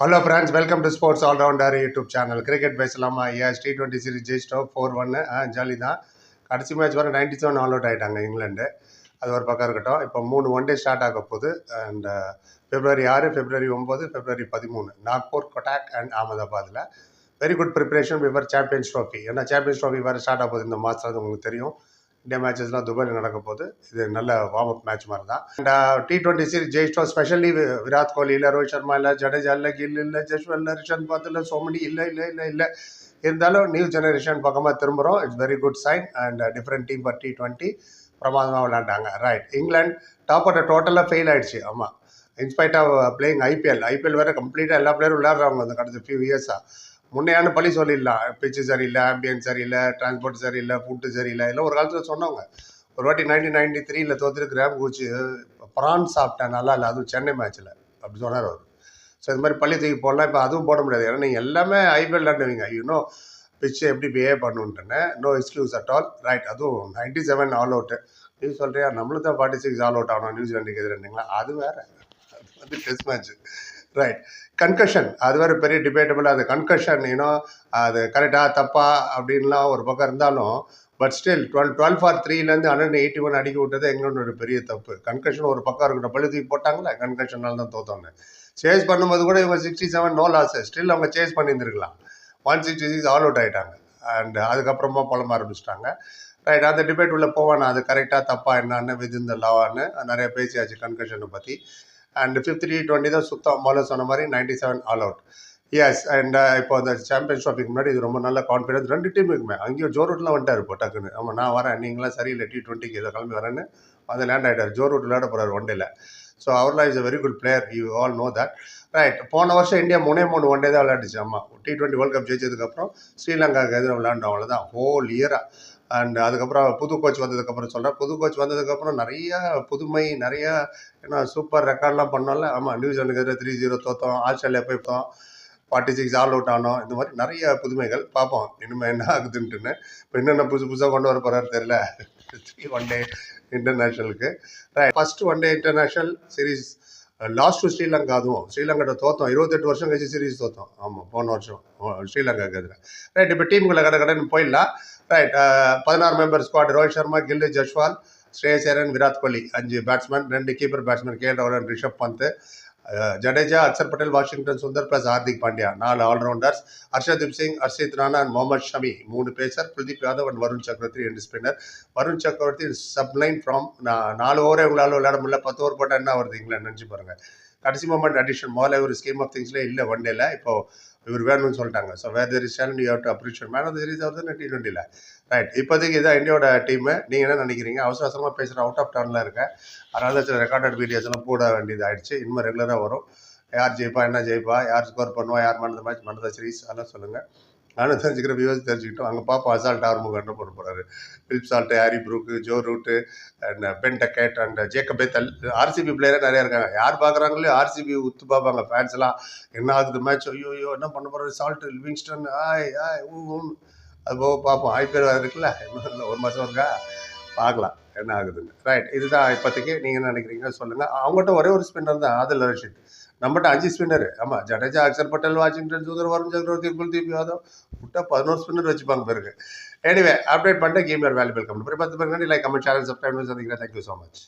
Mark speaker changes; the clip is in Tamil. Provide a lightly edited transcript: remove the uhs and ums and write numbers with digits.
Speaker 1: Hello friends, welcome to Sports All Rounder YouTube channel. Cricket பேசலாமா? எஸ் T20 சீரிஸ் ஜெயிச்சிட்டோம் 4-1 ஜாலி தான். கடைசி மேட்ச் வர 97 ஆல் அவுட் ஆகிட்டாங்க இங்கிலாந்து. அது ஒரு பக்கம் இருக்கட்டும். இப்போ 3 ஒன் டே ஸ்டார்ட் ஆக போகுது. And February 6, February 9, February 13 Nagpur, Cuttack and அகமதாபாத்தில். Very good preparation before Champions Trophy. ஏன்னா சாம்பியன்ஸ் ட்ராஃபி வேறு ஸ்டார்ட் ஆக போகுது இந்த மாதம், அது உங்களுக்கு தெரியும். இந்தியா மேட்சஸ்லாம் துபாயில் நடக்க போகுது. இது நல்ல வார்ம் அப் மேட்ச் மாதிரி தான். அண்ட் T20 சீரிஸ் ஜெயிச்சிட்டோம். ஸ்பெஷலி விராட் கோலி இல்லை, ரோஹித் சர்மா இல்லை, ஜடேஜா இல்லை, கில் இல்லை, ஜஸ்வல் இல்லை, ரிஷன் பந்த் இல்லை, சோமனி இல்லை. இருந்தாலும் நியூ ஜெனரேஷன் பக்கமாக திரும்புகிறோம். It's very good sign. And different team for T20 பிரமாதமாக விளையாண்டாங்க. ரைட், இங்கிலாந்து டாப் ஆட்ட டோட்டலாக ஃபெயில் ஆயிடுச்சு. ஆமாம், இன்ஸ்பைட் ஆஃப் பிளேயிங் ஐபிஎல் வேறு கம்ப்ளீட்டாக எல்லா பிளேயரும் விளையாடுறவங்க அந்த கடந்த ஃபியூ இயர்ஸாக. முன்னையான பழி சொல்லிடலாம், பிச்சு சரியில்லை, ஆம்பியன்ஸ் சரியில்லை, டிரான்ஸ்போர்ட் சரியில்லை, ஃபுட்டு சரியில்லை, இல்லை ஒரு காலத்தில் சொன்னவங்க. ஒரு வாட்டி 1993 தோத்துட்டு கிராம் கூச்சு ப்ரான் சாப்பிட்டேன், நல்லா இல்லை, அதுவும் சென்னை மேட்ச்சில் அப்படி சொன்னார் அவர். ஸோ இது மாதிரி பள்ளி தூக்கி போடலாம். இப்போ அதுவும் போட முடியாது, ஏன்னா நீங்கள் எல்லாமே ஐபிஎல் விளாண்டுவீங்க. இன்னும் பிச்சு எப்படி பிஹேவ் பண்ணுன்ட்டுன்னு no excuse at all. Right, அதுவும் 97 ஆல் அவுட்டு. நீ சொல்கிறியா, நம்மளுக்கு தான் 46 ஆல் அவுட் ஆகணும் நியூசிலாண்டுக்கு எதிராண்டிங்களா? அது வேறு, அது வந்து டெஸ்ட் மேட்ச்சு. ரைட், கன்கஷன் அது வேறு பெரிய டிபேட்டபிள். அது கன்கஷன் இன்னும் அது கரெக்டாக தப்பா அப்படின்லாம் ஒரு பக்கம் இருந்தாலும், பட் ஸ்டில் 12 ஃபார் 3லேருந்து 181 அடிக்க விட்டது எங்களோட ஒரு பெரிய தப்பு. கன்கஷன் ஒரு பக்கம் இருக்கட்டும், பழுதுக்கு போட்டாங்களே, கன்கஷனால் தான் தோத்தோன்னு. சேஸ் பண்ணும்போது கூட இவங்க 67 நோ லாஸ், ஸ்டில் அவங்க சேஸ் பண்ணியிருந்துருக்கலாம். 166 ஆல் அவுட் ஆகிட்டாங்க. அண்ட் அதுக்கப்புறமா புலம்ப ஆரம்பிச்சிட்டாங்க. ரைட், அந்த டிபேட் உள்ள போவானா, அது கரெக்டாக தப்பா என்னான்னு வித் இந்த லான்னு நிறைய பேசியாச்சு கன்கஷனை பற்றி. அண்ட் 5th T20 தான் சுத்தம். முதல்ல சொன்ன மாதிரி 97 ஆல் அவுட். எஸ், அண்ட் இப்போ அந்த சாம்பியன்ஸ் ட்ராஃபிக்கு முன்னாடி இது ரொம்ப நல்ல கான்ஃபிடன்ஸ் ரெண்டு டீமுக்குமே. அங்கேயும் ஜோ ரூட்லாம் வந்துட்டார் இப்போ டக்குன்னு. ஆமாம், நான் வரேன், நீங்களாம் சரியில்லை, T20க்கு இதை கிளம்பி வரேன்னு அதை லேண்ட் ஆகிட்டார். ஜோ ரூட் விளையாட போகிறார் ஒன் டேல. ஸோ அவர்லாம் is a very good player, you all know that. Right, போன வருஷம் இந்தியா 3 ஒன் டே தான் விளையாடுச்சு. ஆமாம், T20 வேர்ல்ட் கப் ஜெயிச்சதுக்கப்புறம் ஸ்ரீலங்காவுக்கு எதிராக விளையாண்டோம், அவ்வளோதான், ஹோல் இயராக. அண்ட் அதுக்கப்புறம் புது கோச் வந்ததுக்கப்புறம் சொல்கிறேன், புது கோச் வந்ததுக்கப்புறம் நிறைய புதுமை, நிறைய ஏன்னா சூப்பர் ரெக்கார்ட்லாம் பண்ணோம்ல. ஆமாம், நியூசிலாண்டுக்கு எதிராக 3-0 தோற்றோம், ஆஸ்திரேலியா போய் 46 ஆல் அவுட் ஆனோம். இந்த மாதிரி நிறைய புதுமைகள் பார்ப்போம் இனிமேல் என்ன ஆகுதுன்ட்டுன்னு. இப்போ என்னென்ன புதுசாக கொண்டு வர போகிறாரு தெரியல 3 ஒன் டே இன்டர்நேஷ்னலுக்கு. Right, first one day international series lost to Sri Lanka. அதுவும் ஸ்ரீலங்காட்ட தோற்றோம், 28 வருஷம் கழிச்சு சீரீஸ் தோற்றோம். ஆமாம், போன வருஷம் ஸ்ரீலங்காவுக்கு எதிராக. ரைட், இப்போ டீமுக்குள்ள கடன் போயிடலாம். Right, 16 member squad. Rohit Sharma, Gill, Jaiswal, Shreyas Iyer, Virat Kohli 5 batsman, 2 keeper batsman, KL ராகுல், Rishabh Pant, Jadeja, Axar Patel, Washington Sundar plus Hardik Pandya 4 allrounders. Harshdeep Singh, Harshit Rana and Mohammed Shami 3 pacer, Kuldeep Yadav and Varun Chakravarthy 2 spinner. Varun சக்கரவர்த்தி சப்லைன் ஃப்ரம் 4 ஓவரே உங்களால் விளையாட முடியல, 10 ஓவர் போட்டால் என்ன வருது இங்கிலாந்து நினச்சி பாருங்க. கடைசி மொமெண்ட் அடிஷன், முதல்ல ஒரு ஸ்கீம் ஆஃப் திங்ஸ்ல இல்லை ஒன் டேல. இப்போ இவர் வேணும்னு சொல்லிட்டாங்க. So where there is challenge you have to appreciate. Man of the series of T20ல. ரைட், இப்போதைக்கு இதான் இந்தியாவோட டீமு. நீங்கள் என்ன நினைக்கிறீங்க? அவசரமாக பேசுகிற, அவுட் ஆஃப் டர்னில் இருக்கேன், அதனால தான் சில ரெக்கார்டட் வீடியோஸ் எல்லாம் போட வேண்டியது ஆயிடுச்சு. இனிமேல் ரெகுலராக வரும். யார் ஜெயிப்பா, என்ன ஜெயிப்பா, யார் ஸ்கோர் பண்ணுவா, யார் மன் மேட்ச், மன் சீரிஸ், அதெல்லாம் சொல்லுங்கள். நானும் தெரிஞ்சுக்கிற வியூஸ் தெரிஞ்சுக்கிட்டோம். அங்கே பார்ப்போம் அசால்ட் ஆர்முக என்ன பண்ண போகிறாரு. Philip Salt, Harry Brook, Joe Root and Ben Duckett and Jacob Bethell. RCB பிளேயரே நிறையா இருக்காங்க. யார் பார்க்குறாங்களோ ஆர்சிபி உத்து பார்ப்பாங்க ஃபேன்ஸ் எல்லாம். என்ன ஆகுது மேட்ச், ஐயோ என்ன பண்ண போகிறாரு, சால்ட்டு, லிவிங்ஸ்டன், அது போக பார்ப்போம். ஐபிஎல் வேறு இருக்குல்ல, இன்னும் ஒரு மாதம் இருக்கா, பார்க்கலாம் என்ன ஆகுதுன்னு. ரைட், இதுதான் இப்போதைக்கு. நீங்கள் என்ன நினைக்கிறீங்க சொல்லுங்கள். அவங்ககிட்ட ஒரே ஒரு ஸ்பின்னர் தான், ஆதில் ரஷீத். நம்மகிட்ட 5 ஸ்பின்னர். ஆமாம், ஜடேஜா, அக்சர் பட்டேல், வாஷிங்டன் சுந்தர், வருண் சக்கரவர்த்தி, குல்தீப் யாதவ், விட்டா 11 ஸ்பின்னர் வச்சுப்பாங்க பிறகு. எனிவே, அப்டேட் பண்ணிட்டு கேம் வேல்யூபிள் கமெண்ட். 10 பேர் லைக், கமெண்ட், சேனல், சப்ஸ்கிரைப் சந்திக்கிறேன். Thank you so much.